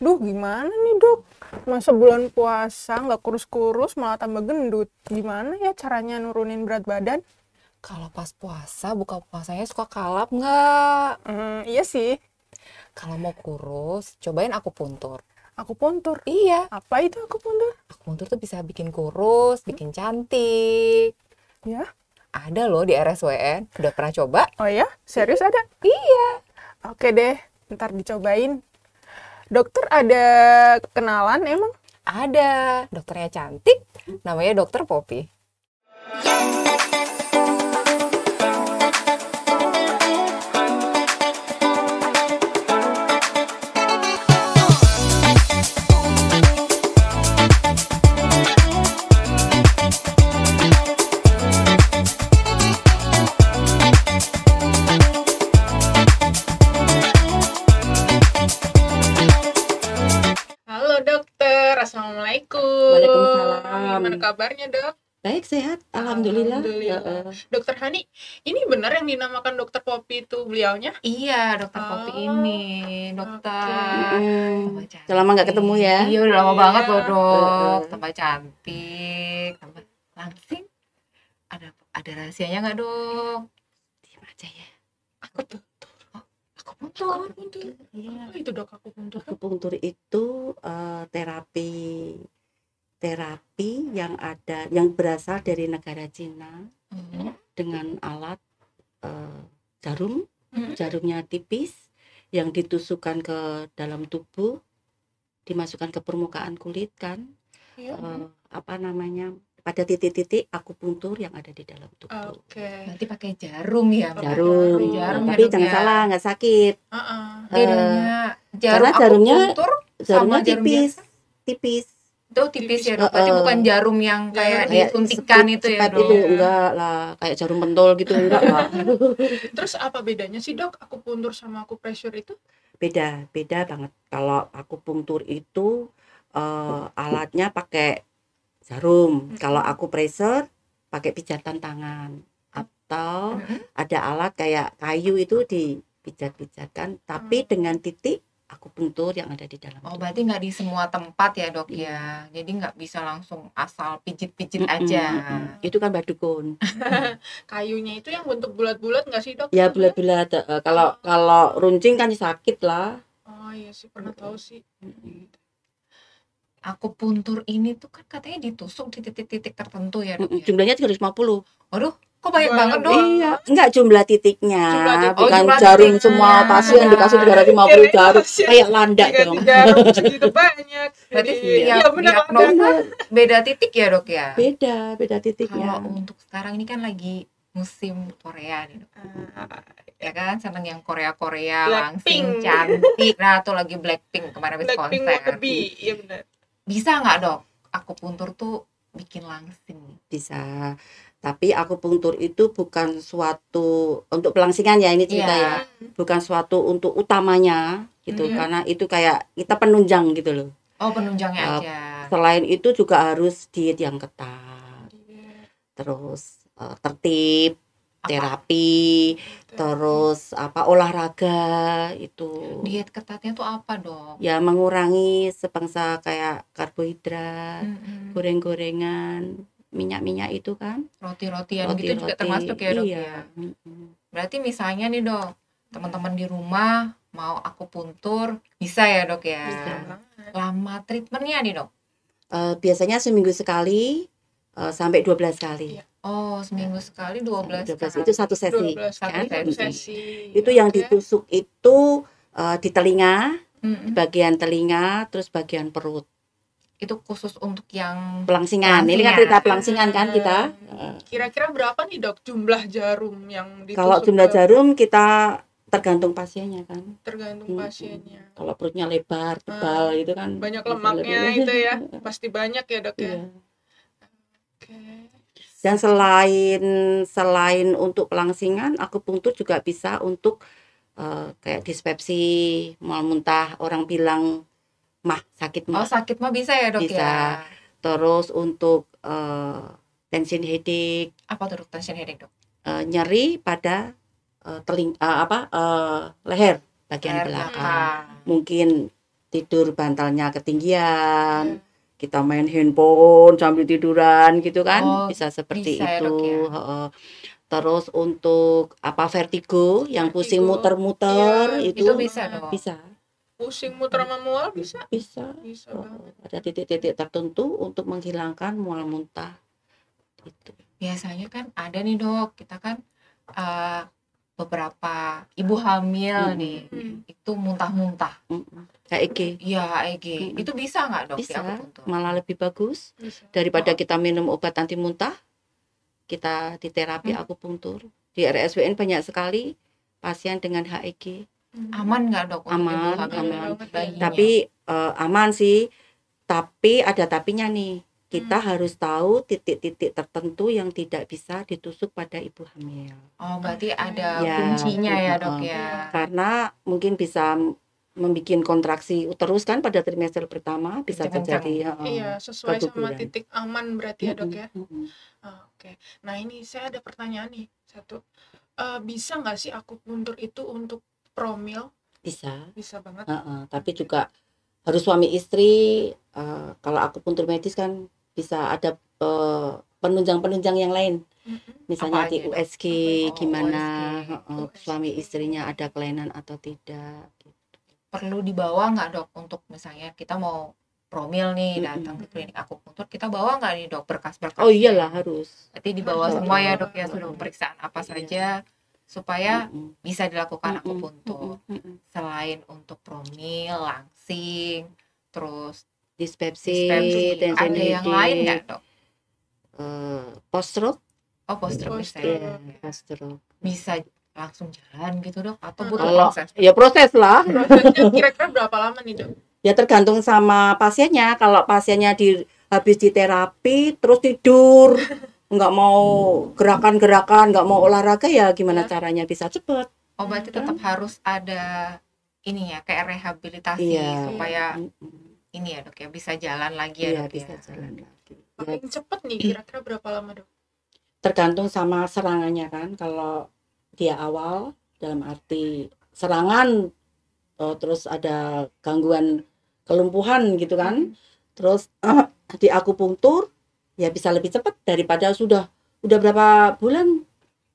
Duh, gimana nih dok? Masa bulan puasa nggak kurus-kurus malah tambah gendut. Gimana ya caranya nurunin berat badan? Kalau pas puasa, buka puasanya suka kalap nggak? Iya sih. Kalau mau kurus, cobain akupuntur. Akupuntur. Iya, Apa itu akupuntur? akupuntur tuh bisa bikin kurus, bikin cantik. Ya? Ada loh di RSWN. Udah pernah coba? Oh ya? Serius ada? Iya. Oke deh, ntar dicobain. Dokter ada kenalan emang? Ada. Dokternya cantik, namanya Dokter Poppy. Halo dokter, assalamualaikum. Waalaikumsalam. Gimana kabarnya dok? Baik, sehat. Alhamdulillah. Alhamdulillah. Dokter Hani, ini benar yang dinamakan dokter Poppy itu beliaunya? Iya, Dokter Poppy ini, dokter. Tambah cantik. Selama nggak ketemu ya. Iya, udah lama banget loh, Dok. Heeh. Tambah cantik, tambah langsing. Ada rahasianya nggak, Dok? Diam aja ya. Akupuntur. Iya. Oh, itu dok akupuntur. Akupuntur itu terapi yang berasal dari negara Cina dengan alat jarum. Jarumnya tipis yang ditusukkan ke dalam tubuh, dimasukkan ke permukaan kulit kan. Iya. Pada titik-titik akupuntur yang ada di dalam tubuh. Oke. Nanti pakai jarum ya, Mbak? Jarum, Jarum ya, tapi Dok, jangan ya? salah, nggak sakit. Heeh. Bedanya karena jarumnya akupuntur Jarumnya sama jarum tipis, biasa? tipis. Itu tipis ya, Dok. Berarti bukan jarum yang kayak Kayak disuntikan itu ya, sepet Dok? itu enggak lah, kayak jarum pentol gitu enggak lah. Terus apa bedanya sih dok akupuntur sama akupressure itu? Beda banget. Kalau akupunktur itu alatnya pakai jarum. Kalau akupressor pakai pijatan tangan. Atau ada alat kayak kayu itu dipijat-pijatkan, tapi dengan titik akupunktur yang ada di dalam Oh, tubuh. berarti nggak di semua tempat ya, Dok ya? Jadi nggak bisa langsung asal pijit-pijit aja. Itu kan badukun. Kayunya itu yang bentuk bulat-bulat nggak sih dok? Ya bulat-bulat. Kalau runcing kan sakit lah. Oh iya sih, pernah tahu sih. Akupuntur ini tuh kan katanya ditusuk di titik-titik tertentu ya, Dok ya? Jumlahnya 350. Waduh, kok banyak Banyak banget, Dok? Iya, enggak jumlah titiknya, Jumlah titik. bukan jumlah jarum titiknya. semua pasien dikasih 350 Kirain jarum, pasien kayak landak Dikasih dong. jarum segitu banyak. Berarti Jadi, setiap iya benar diagnosa beda titik ya, Dok ya? Beda titiknya. Kalau untuk sekarang ini kan lagi musim Korea nih, Dok. Ya kan, seneng yang Korea-Korea, langsing, Blackpink. cantik. Nah, tuh lagi Blackpink kemarin habis Blackpink konser. wannabe, iya benar. Bisa nggak, Dok? Akupuntur tuh bikin langsing. Bisa. Tapi akupunktur itu bukan suatu untuk pelangsingan ya, ini cerita Iya. ya. Bukan suatu untuk utamanya gitu, Mhm. karena itu kayak kita penunjang gitu loh. Oh, penunjangnya Uh, aja. Selain itu juga harus diet yang ketat. Terus tertib, Apa? terapi, terus olahraga itu. Diet ketatnya tuh apa, Dok? Ya mengurangi sebangsa kayak karbohidrat, Mm-mm. goreng-gorengan, minyak-minyak itu kan. Roti-rotian gitu juga Roti-roti, termasuk ya, Dok iya. ya? Berarti misalnya nih, Dok, teman-teman di rumah mau akupuntur, bisa ya, Dok ya? Bisa. Lama treatmentnya nih, Dok? Biasanya seminggu sekali sampai 12 kali. Iya. Oh, seminggu sekali 12 12 kali. itu satu sesi. 12 kali kan? satu sesi. Itu yang Oke. ditusuk itu di telinga, Mm-mm. bagian telinga, terus bagian perut. Itu khusus untuk yang Pelangsingan. Ini Pelangsingan. kan cerita pelangsingan kan kita. Kira-kira berapa nih dok jumlah jarum yang ditusuk? Kalau jumlah ke- jarum kita tergantung pasiennya kan. tergantung pasiennya. Kalau perutnya lebar, tebal itu kan Banyak bisa lemaknya lebih. itu ya, pasti banyak ya dok ya. Iya. Oke. Dan selain untuk pelangsingan, akupunktur juga bisa untuk kayak dispepsi, mual muntah, orang bilang sakit Oh, mah. sakit mah bisa ya, Dok Bisa. ya? Terus untuk tension headache, Apa tuh, Dok, tension headache, Dok? nyeri pada leher bagian Leher belakang. belakang. Mungkin tidur bantalnya ketinggian, kita main handphone sambil tiduran gitu kan, Oh, bisa seperti bisa ya, itu. Dok, ya. Heeh. Terus untuk apa vertigo yang pusing Vertigo. muter-muter Iya, Itu itu bisa dong. bisa. pusing muter sama mual bisa Bisa. banget. Ada titik-titik tertentu untuk menghilangkan mual muntah. Itu. Biasanya kan ada nih dok, kita kan beberapa ibu hamil nih, itu muntah-muntah. HEG. Iya, HEG. Itu bisa nggak dok? Bisa, diakupuntur? malah lebih bagus Bisa. daripada kita minum obat anti muntah. Kita di terapi akupuntur. Di RSWN banyak sekali pasien dengan HEG. Aman nggak dok untuk ibu Aman, hamil aman. dan bayinya? Tapi aman sih. Tapi ada tapinya nih. Kita harus tahu titik-titik tertentu yang tidak bisa ditusuk pada ibu hamil. Oh, berarti ada Ya, kuncinya ya dok ya. Karena mungkin bisa membuat kontraksi uterus kan pada trimester pertama bisa Kenceng-kenceng. terjadi Iya, sesuai sama keguguran. titik aman berarti ya dok ya. Mm-mm. Oke. Nah ini saya ada pertanyaan nih satu. Bisa nggak sih akupuntur itu untuk promil? Bisa. Bisa banget. Tapi juga harus suami istri. Kalau akupuntur medis kan bisa ada penunjang-penunjang yang lain. Misalnya Apa di aja, Dok? USG Oh, gimana, USG. suami istrinya ada kelainan atau tidak. Perlu dibawa nggak dok untuk misalnya kita mau promil nih datang ke klinik akupuntur, kita bawa nggak nih dok berkas-berkas? Oh iyalah harus. Berarti dibawa Harus semua ya dibawa. dok ya, sudah pemeriksaan apa saja supaya Mm-mm. bisa dilakukan Mm-mm. akupuntur. Mm-mm. Selain untuk promil, langsing, terus Dispepsi, dispepsi, tension ada yang lain nggak headache, dok? post stroke, Oh, post-stroke bisa Post-stroke. ya. ya, post stroke. Bisa langsung jalan gitu dok atau butuh Kalau proses? ya proses lah. Prosesnya kira-kira berapa lama nih dok? Ya tergantung sama pasiennya. Kalau pasiennya habis di terapi terus tidur, nggak mau gerakan-gerakan, nggak mau olahraga ya gimana caranya bisa cepet? Oh, berarti tetap harus ada ini ya, kayak rehabilitasi Iya. supaya Mm-mm. ini ya dok ya bisa jalan lagi ya Iya dok bisa ya. jalan lagi. Ya, Paling cepet nih kira-kira berapa lama dok? tergantung sama serangannya kan. Kalau dia awal dalam arti serangan, terus ada gangguan kelumpuhan gitu kan, terus di akupunktur ya bisa lebih cepat daripada udah berapa bulan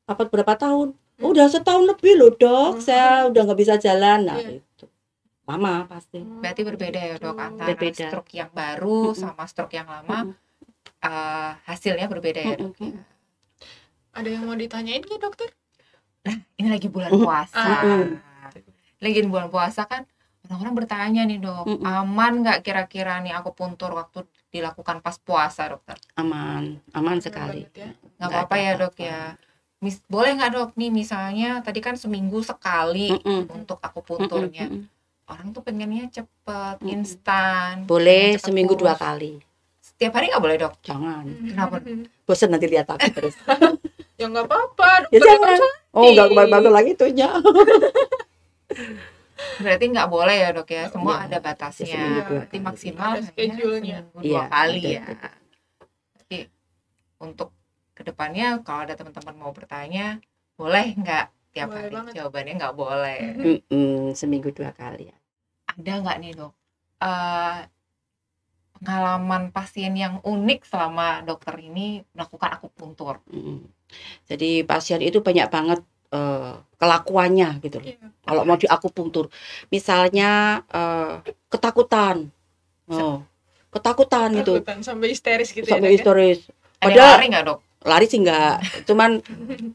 apa berapa tahun. Udah setahun lebih loh dok, saya udah nggak bisa jalan. Nah itu lama pasti. Berarti berbeda ya dok antara Berbeda. stroke yang baru sama stroke yang lama, hasilnya berbeda ya dok ya. Ada yang mau ditanyain nggak dokter? Ini lagi bulan puasa. Lagi bulan puasa kan orang-orang bertanya nih dok, aman nggak kira-kira nih akupuntur waktu dilakukan pas puasa dokter? Aman sekali. Ya. Nggak apa-apa ya dok ya. Boleh nggak dok nih misalnya tadi kan seminggu sekali untuk akupunturnya. Orang tuh pengennya cepet, instan. Boleh cepet seminggu kurus. 2 kali. Setiap hari nggak boleh dok? Jangan. Kenapa? Bosan nanti lihat aku terus. Ya nggak apa-apa. Ya dokter jangan. kan Oh nggak kebalik lagi tuhnya. Berarti nggak boleh ya dok ya? Semua Iya, ada batasnya. seminggu 2 Berarti kali. maksimal Ada hanya schedule-nya. seminggu 2 Iya, kali ada. ya. Jadi untuk kedepannya kalau ada teman-teman mau bertanya, boleh nggak tiap Boleh hari? banget. Jawabannya nggak boleh. Seminggu 2 kali ya. Ada nggak nih dok pengalaman pasien yang unik selama dokter ini melakukan akupuntur? Jadi pasien itu banyak banget kelakuannya gitu loh. Iya. Kalau mau di akupuntur, misalnya ketakutan, ketakutan gitu, Takutan sampai histeris gitu sampai ya. histeris. Ada yang Padahal lari nggak dok? lari sih enggak, cuman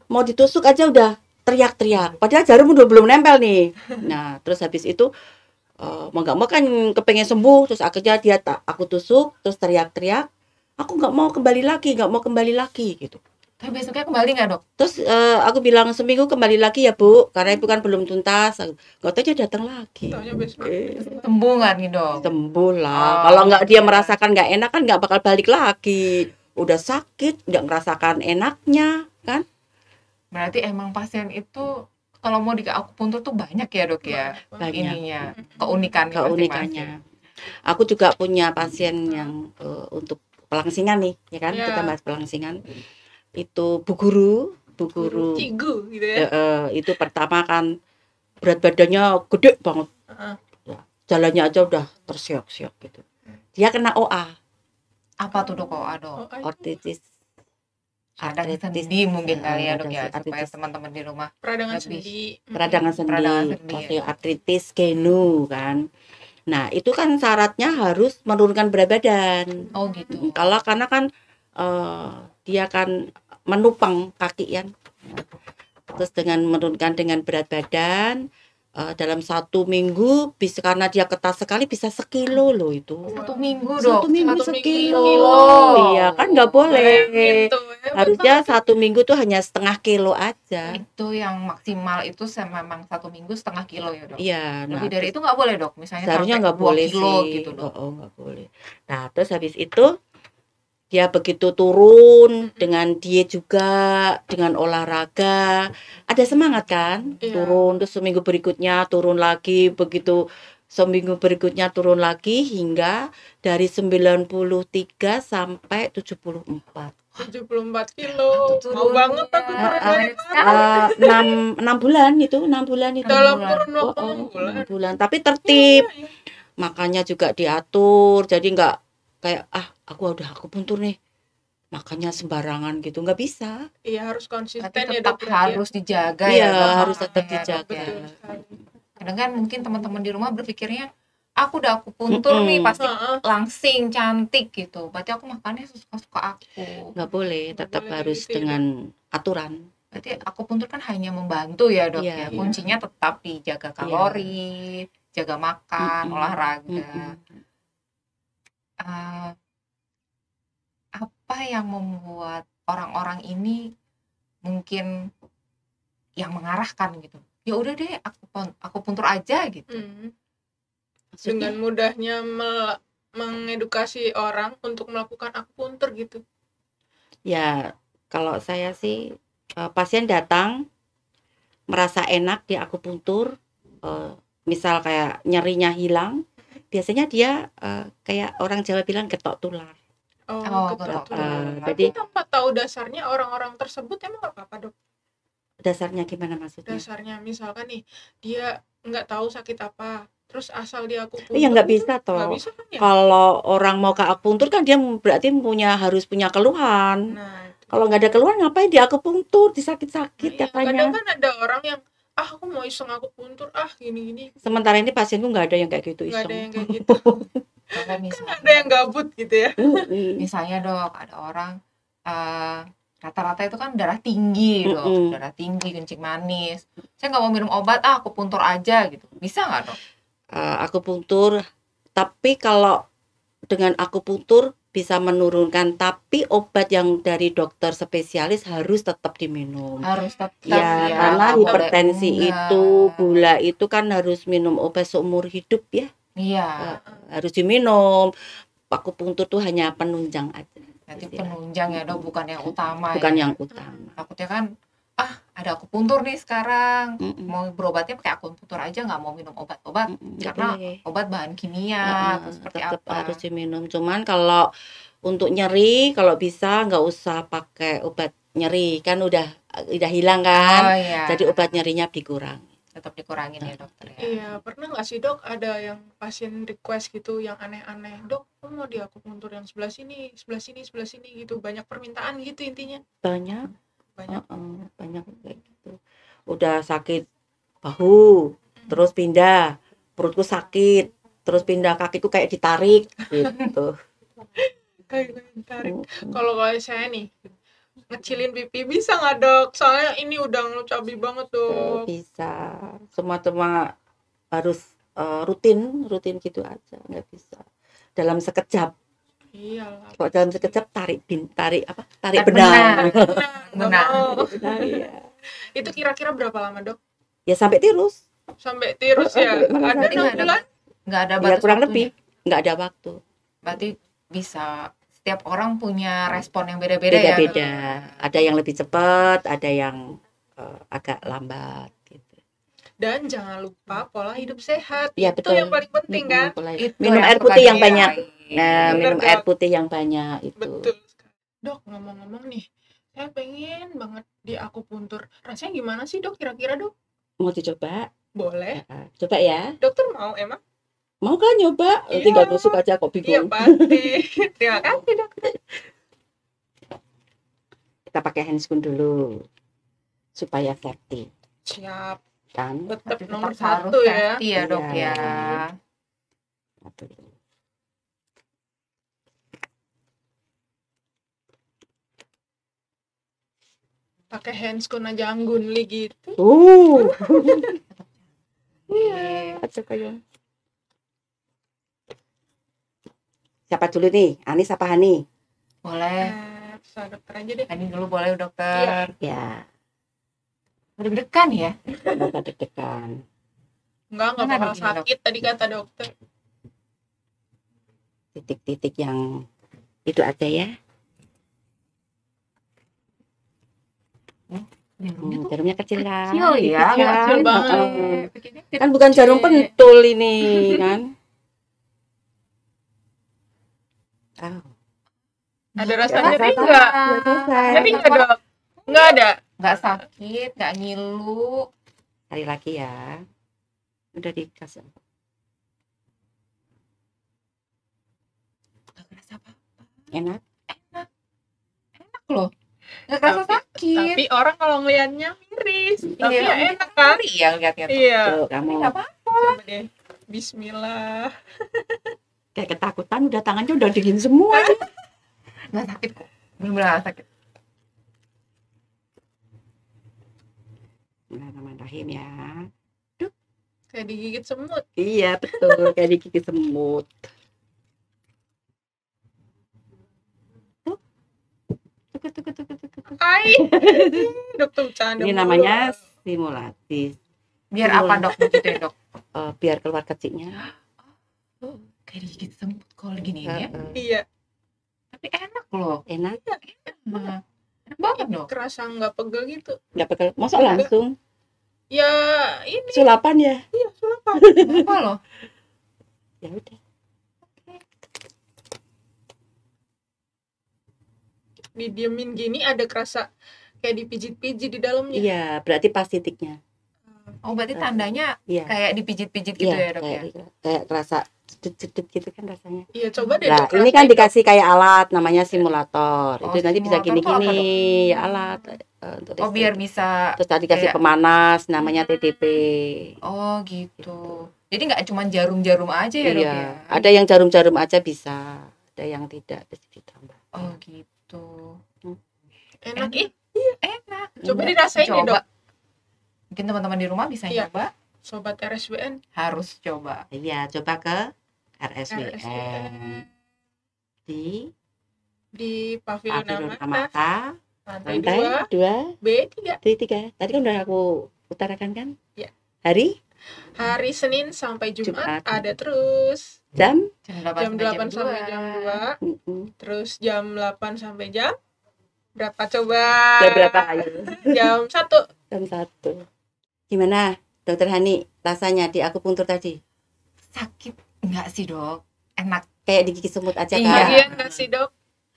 mau ditusuk aja udah teriak-teriak. Padahal jarum udah belum nempel nih. Nah terus habis itu mau nggak mau kan kepengen sembuh, terus akhirnya aku tusuk, terus teriak-teriak. Aku nggak mau kembali lagi gitu. Tapi besoknya kembali nggak dok? Terus aku bilang seminggu kembali lagi ya Bu, karena itu kan belum tuntas. Nggak tahu dia datang lagi. Taunya besok. Sembuh nggak nih dok? Sembuh lah. Oh, Kalau nggak dia iya. merasakan nggak enak kan nggak bakal balik lagi. Udah sakit, nggak merasakan enaknya kan? Berarti emang pasien itu kalau mau di akupuntur tuh banyak ya dok ya? Banyak. Ininya, keunikannya. Keunikannya. Aku juga punya pasien yang untuk pelangsingan nih, ya kan? Iya. Kita bahas pelangsingan. Itu Bu Guru. Cigu gitu ya. Itu pertama kan berat badannya gede banget. Ya. jalannya aja udah tersiok-siok gitu. Dia kena OA, Apa tuh dok? Oh, Dok? ortitis. Radang Artritis. sendi mungkin kali ya dok ya, Radang supaya artritis. teman-teman di rumah peradangan lebih sendi. Peradangan sendi, Peradangan sendi, ya. osteoartritis, genu kan. Nah, itu kan syaratnya harus menurunkan berat badan. Oh gitu. Kalau karena kan dia kan menupang kaki kan. Terus dengan menurunkan dengan berat badan dalam 1 minggu bisa, karena dia ketat sekali bisa 1 kilo loh itu. 1 minggu dok. 1 minggu 1 sekilo. kilo. Iya kan nggak boleh. Gitu, Harusnya 1 minggu tuh hanya setengah kilo aja. Itu yang maksimal itu memang 1 minggu setengah kilo ya dok. Iya. Lebih dari itu nggak boleh dok. Misalnya seharusnya sampai nggak 2 boleh kilo sih. gitu dok. Nggak boleh. Nah terus habis itu dia begitu turun dengan diet juga, dengan olahraga, ada semangat kan? Iya. Turun, terus seminggu berikutnya turun lagi, begitu seminggu berikutnya turun lagi hingga dari 93 sampai 74. 74 kilo. Mau Turun banget ya. aku turun. Banyak sekali. 6 bulan itu, 6 bulan itu. Dalam bulan. kurun waktu 6 bulan. 6 bulan, tapi tertib. Iya. Makannya juga diatur, jadi nggak kayak aku puntur nih, makannya sembarangan gitu, nggak bisa. Iya, harus konsisten Tapi ya tetap dok. harus dijaga Iya, ya dok. harus tetap makannya ya, dok, dijaga. ya. Betul sekali. Kadang kan mungkin teman-teman di rumah berpikirnya aku puntur nih pasti Heeh. langsing cantik gitu. Berarti aku makannya suka-suka aku. Nggak boleh, Nggak tetap boleh harus gitu ya, dengan aturan. Berarti akupuntur kan hanya membantu ya dok Iya, ya. iya. Kuncinya tetap dijaga kalori, jaga makan, olahraga. Eh, apa yang membuat orang-orang ini mungkin yang mengarahkan gitu? Ya udah deh, aku puntur aja gitu. Maksudnya, Dengan mudahnya mengedukasi orang untuk melakukan akupuntur gitu. ya kalau saya sih pasien datang merasa enak di akupuntur, misal kayak nyerinya hilang, biasanya dia kayak orang Jawa bilang getok tular. Oh, ketok getok tular. tular. Tapi tanpa tahu dasarnya orang-orang tersebut emang nggak apa-apa dok? Dasarnya gimana maksudnya? Dasarnya misalkan nih dia nggak tahu sakit apa, terus asal dia akupuntur. Iya nggak bisa toh. Nggak bisa kan ya? Kalau orang mau ke akupuntur kan dia berarti harus punya keluhan. Nah, itu. Kalau nggak ada keluhan ngapain dia akupuntur, disakit-sakit Iya, katanya. kadang kan ada orang yang aku mau iseng akupuntur gini-gini. Sementara ini pasienku nggak ada yang kayak gitu Nggak iseng. ada yang kayak gitu. Kalau Kan misalnya, ada yang gabut gitu ya. misalnya dok, ada orang rata-rata itu kan darah tinggi dok, darah tinggi, kencing manis. Saya nggak mau minum obat, akupuntur aja gitu. Bisa nggak dok? Akupuntur, tapi kalau dengan akupuntur bisa menurunkan, tapi obat yang dari dokter spesialis harus tetap diminum. Harus tetap Ya, karena nggak boleh hipertensi enggak. itu, gula itu kan harus minum obat seumur hidup ya. Iya, Harus diminum. Akupuntur tuh hanya penunjang aja. nanti Iya. penunjang ya dok, bukan yang utama. Bukan ya. yang utama. Takutnya kan, ada akupuntur nih sekarang. Mm-mm. Mau berobatnya pakai akupuntur aja, nggak mau minum obat-obat. Nggak Karena boleh. obat bahan kimia, atau seperti Tetap apa. harus diminum. Cuman kalau untuk nyeri, kalau bisa nggak usah pakai obat nyeri, kan udah hilang kan. Oh iya, Jadi obat nyerinya dikurangi. tetap dikurangin ya dokter ya. Iya, pernah nggak sih dok ada yang pasien request gitu yang aneh-aneh, dok, aku mau di akupuntur yang sebelah sini gitu, banyak permintaan gitu intinya. Banyak. Banyak. Banyak kayak gitu. Udah sakit bahu, terus pindah, perutku sakit, terus pindah kakiku kayak ditarik gitu. Kayak tarik. Kalau saya nih ngecilin pipi bisa nggak dok? Soalnya ini udah ngelucabi banget dok. Bisa. Semua harus rutin gitu aja, nggak bisa. Dalam sekejap. Iyalah. Kalau dalam sekejap tarik Tarik benang. Benar. Benang, ya. Itu kira-kira berapa lama dok? Ya sampai tirus. Sampai tirus ya? Ada Berarti 6 bulan? nggak ada Ya batas kurang waktunya. lebih. Nggak ada waktu. Berarti bisa, setiap orang punya respon yang beda-beda ya. Beda-beda. Ada yang lebih cepat, ada yang agak lambat gitu. Dan jangan lupa pola hidup sehat. Iya, Itu betul. yang paling penting kan? Itu Minum yang air putih suka yang banyak. dilakuin. Nah, Bener, minum Dok. air putih yang banyak itu. Betul. Dok, ngomong-ngomong nih, saya pengen banget di akupuntur. Rasanya gimana sih dok kira-kira dok? Mau dicoba? Boleh. Coba ya. Dokter mau emang? Mau kan nyoba? Iya. Tinggal nusuk aja kok Iya bingung. pasti. Terima kasih dokter. Kita pakai handscoon dulu supaya safety Siap. kan. Tetap Tapi nomor tetap harus satu ya. safety ya dok Iya. ya. Pakai handscoon aja anggunli gitu. Iya. Aja kayak. Siapa dulu nih? Anis apa Hani? Boleh. Bisa dokter aja deh. Ini dulu boleh dokter. Ya, Deg-degan ya. kenapa deg-degan? Enggak Mana bakal dok, sakit tadi kata dokter. Titik-titik yang itu aja ya. Jarumnya tuh Jarumnya kecil kan? kecil ya. Kecil kan? Kecil banget. Heeh. Kan bukan jarum pentul ini kan? Oh, Ada rasa nyeri rasa- enggak? udah selesai. Nyeri enggak dok? Enggak ada. Nggak sakit, nggak ngilu. Cari lagi ya. Udah dikasih. Nggak kerasa apa Enak. loh. Nggak kerasa sakit. Tapi orang kalau ngelihatnya miris. Tapi Iya, ya enak kan? Iya lihatnya tuh. Iya. Tuh, kamu Nggak apa-apa. Coba deh. Bismillah. kayak ketakutan udah tangannya udah dingin semua. Nggak sakit kok. Bener-bener nggak sakit. Bismillahirrahmanirrahim ya. Kayak digigit semut. Iya betul, kayak digigit semut. Tuh. Hai. Dokter bercanda. Ini mulu. namanya simulasi. Biar Betul. apa dok begitu ya dok? Biar keluar kecilnya. Kayak digigit semut kalau gini ya. Iya. Tapi enak loh. Enak, Nah, enak banget dok. Kerasa nggak pegel gitu. nggak bakal. Masuk langsung. Ya ini Sulapan ya. sulapan. Apa loh? Ya udah. Didiemin gini ada kerasa kayak dipijit-pijit di dalamnya. Iya, berarti pas titiknya. Oh berarti tandanya Iya. kayak dipijit-pijit gitu Iya, ya dok ya? kayak kerasa jedut-jedut gitu kan rasanya. Iya, coba deh Nah, dok. ini kan dikasih kayak alat namanya simulator. Oh, Itu nanti bisa simulator tuh apa, gini-gini Dok? ya alat. Untuk Oh biar bisa. terus tadi kasih kayak- pemanas namanya TDP. Oh gitu. Jadi nggak cuma jarum-jarum aja ya dok Iya, ya? ada yang jarum-jarum aja bisa, ada yang tidak terus ditambah. Oh gitu. Enak ih. Enak. Coba dirasain deh, Coba. Dok. Mungkin teman-teman di rumah bisa Iya. nyoba. Sobat RSBN. Harus coba. Iya, coba ke RSBN RSBN. di Pavilion Pavilion Amata, Amata, lantai lantai 2, 2, B3. D3. Tadi kan udah aku utarakan kan? Iya. Hari, Hari Senin sampai Jumat, Jumat. ada terus. jam, Jam Jam 8 sampai sampai jam 2. Terus jam 8 sampai jam berapa coba? jam berapa ayo? Jam 1. Jam 1. Gimana, Dokter Hani? Rasanya di akupunktur tadi? Sakit enggak sih dok? Enak. Kayak digigit semut aja Iya. kan? Ketagihan nggak sih dok?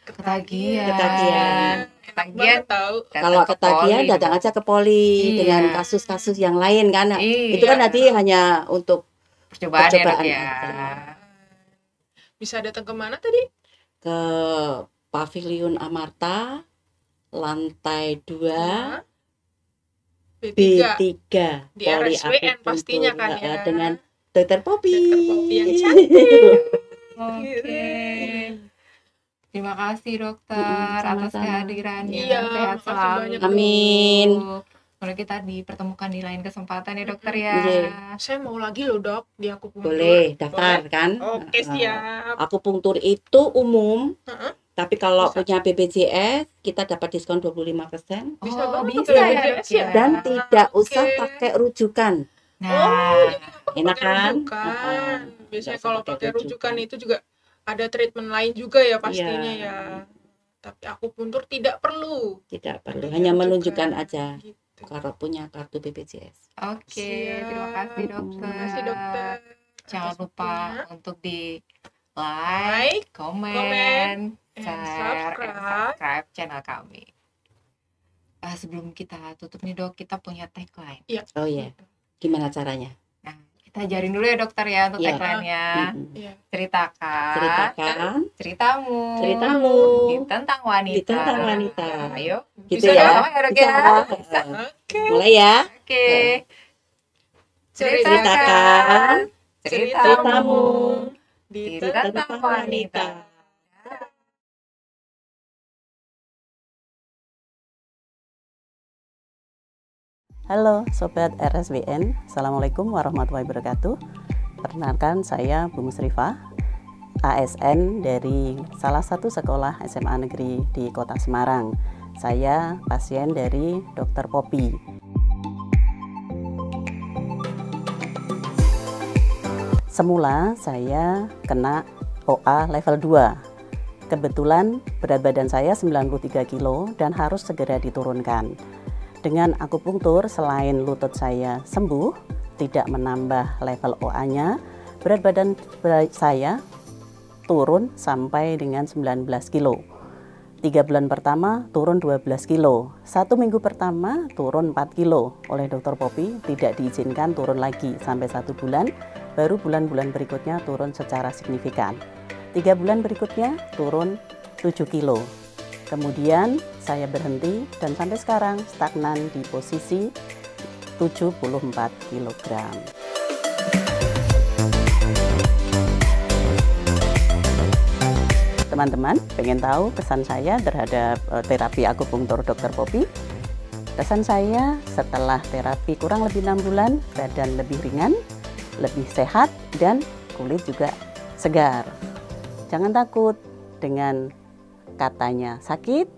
Ketagihan. Ketagihan. Enak Ketagihan. banget tahu. Kalau ketagihan datang aja ke poli Iya. dengan kasus-kasus yang lain kan. Iya. Itu kan nanti hanya untuk percobaan ya dok percobaan ya. aja. Bisa datang ke mana tadi? ke Pavilion Amarta lantai 2 B3. B3 Di RSBN pastinya kan ya. dengan Dokter Popi. Dokter Popi yang cantik. Oke. Terima kasih dokter atas Sama-sama. kehadirannya. Iya, Sehat makasih selalu. banyak, Amin. Semoga kita dipertemukan di lain kesempatan ya dokter ya. Iya. Saya mau lagi loh dok di akupunktur. Boleh daftar kan? Oke siap. Akupunktur itu umum. Heeh. Tapi kalau Bisa. punya BPJS kita dapat diskon 25% Bisa Oh, banget bisa pakai ya, BPJS dok ya. dan tidak usah Oke. pakai rujukan. Nah, Enak Pakai kan? rujukan. Biasanya Nggak usah kalau pakai pakai rujukan rujukan. itu juga ada treatment lain juga ya pastinya Iya. ya. Tapi akupunktur tidak perlu. Tidak perlu, Ada hanya rujukan. menunjukkan aja Gitu. kalau punya kartu BPJS. oke. Siap. Terima kasih dokter. Terima kasih dokter. Jangan Atas lupa waktunya. untuk di Like, like, komen, comment, share, and subscribe. subscribe channel kami. Sebelum kita tutup nih dok, kita punya tagline. Oh iya, gimana caranya? Nah, kita Kita ajarin dulu ya dokter ya untuk Iya. tagline-nya. Iya. Ceritakan Ceritamu ceritamu tentang wanita. di tentang wanita. Ayo, Gitu Bisa ya. sama ya dok ya. Bisa. Oke. Mulai ya. Oke. Ceritakan ceritamu di tentang tentang wanita. Halo Sobat RSBN, Assalamualaikum warahmatullahi wabarakatuh. Perkenalkan saya Bu Musrifah, ASN dari salah satu sekolah SMA negeri di Kota Semarang. Saya pasien dari Dr. Poppy. Semula saya kena OA level 2. Kebetulan berat badan saya 93 kilo dan harus segera diturunkan. Dengan akupunktur, selain lutut saya sembuh, tidak menambah level OA-nya, berat badan saya turun sampai dengan 19 kilo. 3 bulan pertama turun 12 kilo. 1 minggu pertama turun 4 kilo. Oleh Dr. Poppy tidak diizinkan turun lagi sampai 1 bulan, baru bulan-bulan berikutnya turun secara signifikan. 3 bulan berikutnya turun 7 kilo. Kemudian saya berhenti dan sampai sekarang stagnan di posisi 74 kg. Teman-teman pengen tahu kesan saya terhadap terapi akupunktur Dr. Poppy? Kesan saya setelah terapi kurang lebih 6 bulan, badan lebih ringan, lebih sehat, dan kulit juga segar. Jangan takut dengan katanya sakit,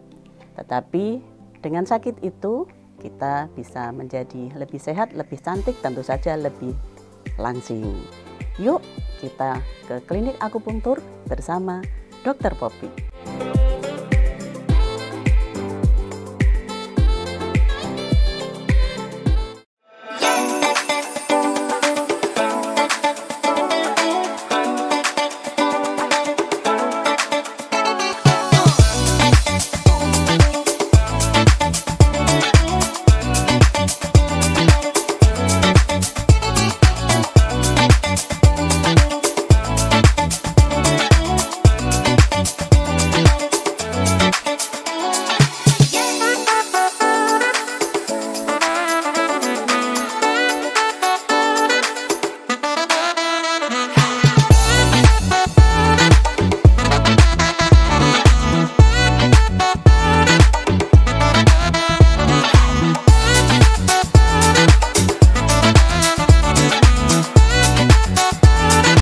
tetapi dengan sakit itu kita bisa menjadi lebih sehat, lebih cantik, tentu saja lebih langsing. Yuk kita ke klinik akupunktur bersama Dr. Poppy.